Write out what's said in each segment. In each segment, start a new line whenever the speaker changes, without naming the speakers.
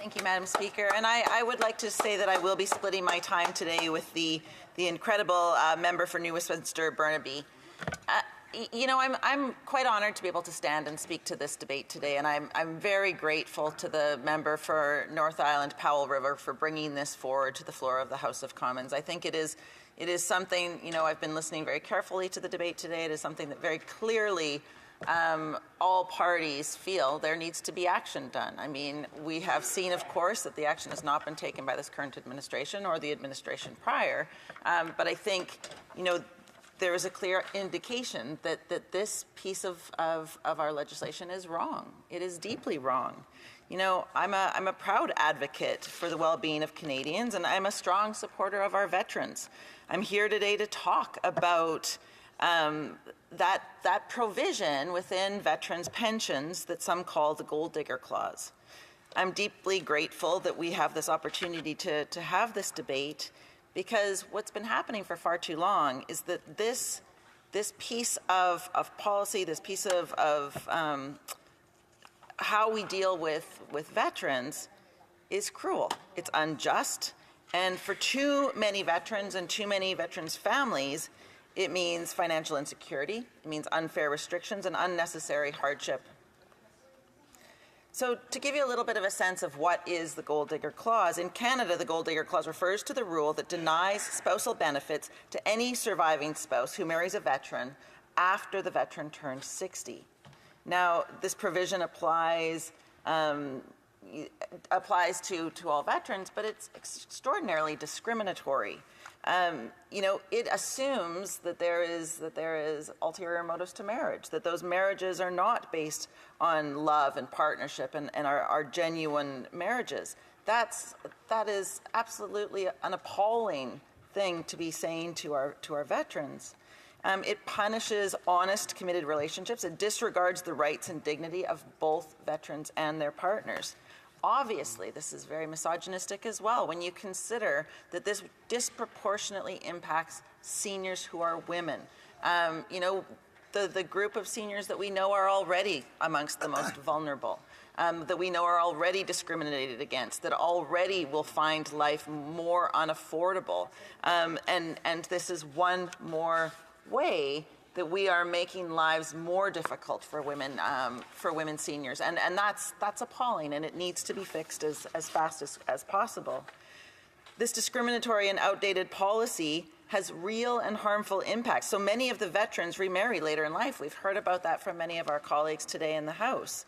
Thank you, Madam Speaker. And I would like to say that I will be splitting my time today with the incredible member for New Westminster Burnaby. You know, I'm quite honored to be able to stand and speak to this debate today, and I'm very grateful to the member for North Island Powell River for bringing this forward to the floor of the House of Commons. I think it is something, you know, I've been listening very carefully to the debate today. It is something that very clearly all parties feel there needs to be action done. I mean, we have seen, of course, that the action has not been taken by this current administration or the administration prior, but I think, you know, there is a clear indication that this piece of our legislation is wrong. It is deeply wrong. You know, I'm a proud advocate for the well-being of Canadians, and I'm a strong supporter of our veterans. I'm here today to talk about that provision within veterans' pensions that some call the gold digger clause. I'm deeply grateful that we have this opportunity to have this debate, because what's been happening for far too long is that this piece of policy, this piece of how we deal with veterans is cruel. It's unjust. And for too many veterans and too many veterans' families, it means financial insecurity, it means unfair restrictions and unnecessary hardship. So to give you a little bit of a sense of what is the Gold Digger Clause, in Canada, the Gold Digger Clause refers to the rule that denies spousal benefits to any surviving spouse who marries a veteran after the veteran turns 60. Now, this provision applies to all veterans, but it's extraordinarily discriminatory. You know, it assumes that there is ulterior motives to marriage, that those marriages are not based on love and partnership and are genuine marriages. That is absolutely an appalling thing to be saying to our veterans. It punishes honest, committed relationships. It disregards the rights and dignity of both veterans and their partners. Obviously, this is very misogynistic as well when you consider that this disproportionately impacts seniors who are women. You know, the group of seniors that we know are already amongst the most vulnerable, that we know are already discriminated against, that already will find life more unaffordable. And this is one more way that we are making lives more difficult for women seniors, and that's appalling, and it needs to be fixed as fast as possible. This discriminatory and outdated policy has real and harmful impacts. So many of the veterans remarry later in life. We've heard about that from many of our colleagues today in the House,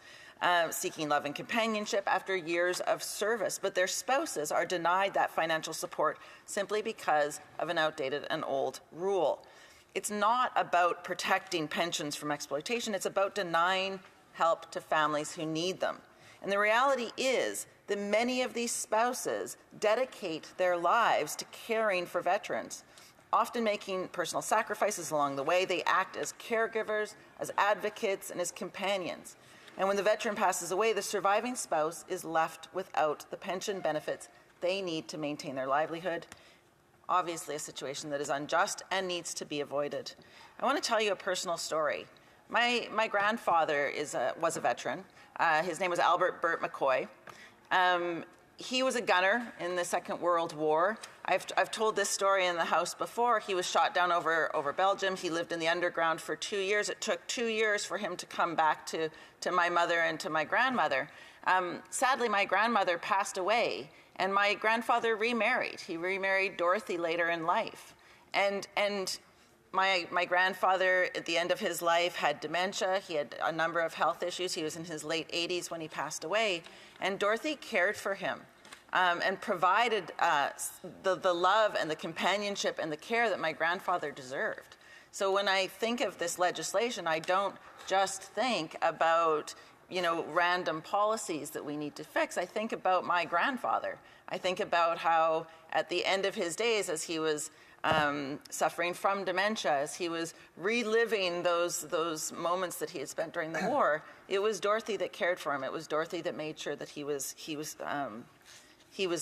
seeking love and companionship after years of service, but their spouses are denied that financial support simply because of an outdated and old rule. It's not about protecting pensions from exploitation. It's about denying help to families who need them. And the reality is that many of these spouses dedicate their lives to caring for veterans, often making personal sacrifices along the way. They act as caregivers, as advocates, and as companions. And when the veteran passes away, the surviving spouse is left without the pension benefits they need to maintain their livelihood. Obviously a situation that is unjust and needs to be avoided. I want to tell you a personal story. My grandfather was a veteran. His name was Albert Burt McCoy. He was a gunner in the Second World War. I've told this story in the House before. He was shot down over Belgium. He lived in the underground for 2 years. It took 2 years for him to come back to my mother and to my grandmother. Sadly, my grandmother passed away, and my grandfather remarried. He remarried Dorothy later in life. And my grandfather, at the end of his life, had dementia. He had a number of health issues. He was in his late 80s when he passed away. And Dorothy cared for him and provided the love and the companionship and the care that my grandfather deserved. So when I think of this legislation, I don't just think about, you know, random policies that we need to fix. I think about my grandfather. I think about how at the end of his days, as he was suffering from dementia, as he was reliving those moments that he had spent during the war, it was Dorothy that cared for him. It was Dorothy that made sure that he was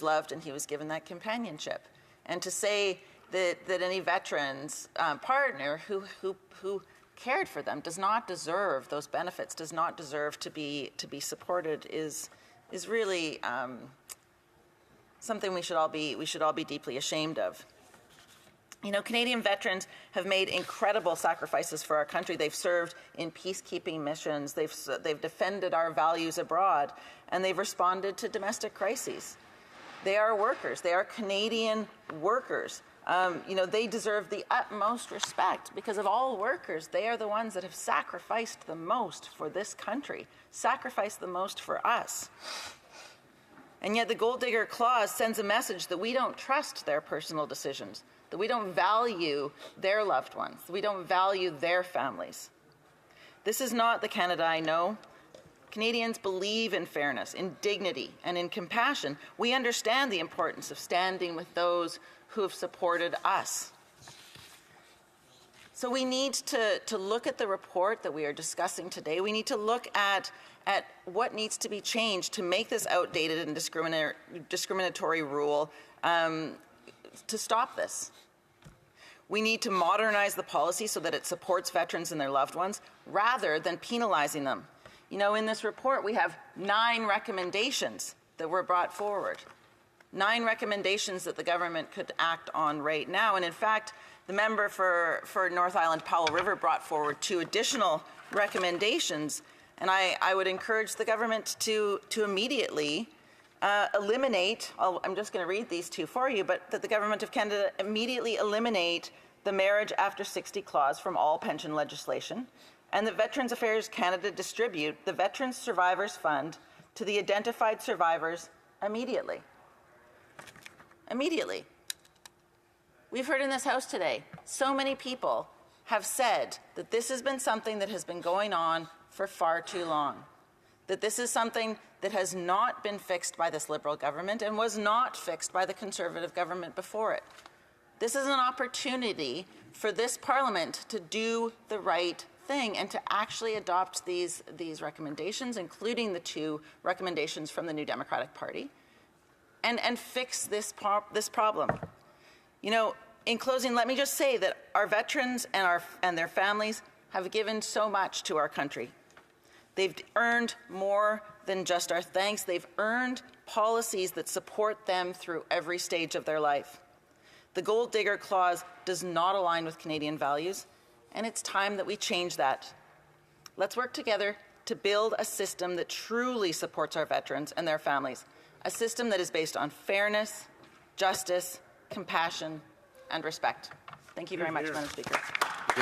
loved and he was given that companionship. And to say that any veteran's partner who cared for them does not deserve those benefits, does not deserve to be supported is really something we should all be deeply ashamed of. You know, Canadian veterans have made incredible sacrifices for our country. They've served in peacekeeping missions, they've defended our values abroad, and they've responded to domestic crises. They are workers. They are Canadian workers. You know, they deserve the utmost respect because of all workers. They are the ones that have sacrificed the most for this country, sacrificed the most for us. And yet the gold digger clause sends a message that we don't trust their personal decisions, that we don't value their loved ones, that we don't value their families. This is not the Canada I know. Canadians believe in fairness, in dignity, and in compassion. We understand the importance of standing with those who have supported us. So we need to look at the report that we are discussing today. We need to look at what needs to be changed to make this outdated and discriminatory rule to stop this. We need to modernize the policy so that it supports veterans and their loved ones rather than penalizing them. You know, in this report, we have 9 recommendations that were brought forward. 9 recommendations that the government could act on right now. And in fact, the member for North Island Powell River brought forward 2 additional recommendations. And I would encourage the government to immediately eliminate, I'm just going to read these 2 for you, but that the Government of Canada immediately eliminate the marriage after 60 clause from all pension legislation, and that Veterans Affairs Canada distribute the Veterans Survivors Fund to the identified survivors immediately. Immediately. We've heard in this House today, so many people have said that this has been something that has been going on for far too long, that this is something that has not been fixed by this Liberal government and was not fixed by the Conservative government before it. This is an opportunity for this Parliament to do the right thing and to actually adopt these recommendations, including the 2 recommendations from the New Democratic Party, and fix this problem. You know, in closing, let me just say that our veterans and their families have given so much to our country. They've earned more than just our thanks. They've earned policies that support them through every stage of their life. The gold digger clause does not align with Canadian values, and it's time that we change that. Let's work together to build a system that truly supports our veterans and their families, a system that is based on fairness, justice, compassion, and respect. Thank you very much, Madam Speaker.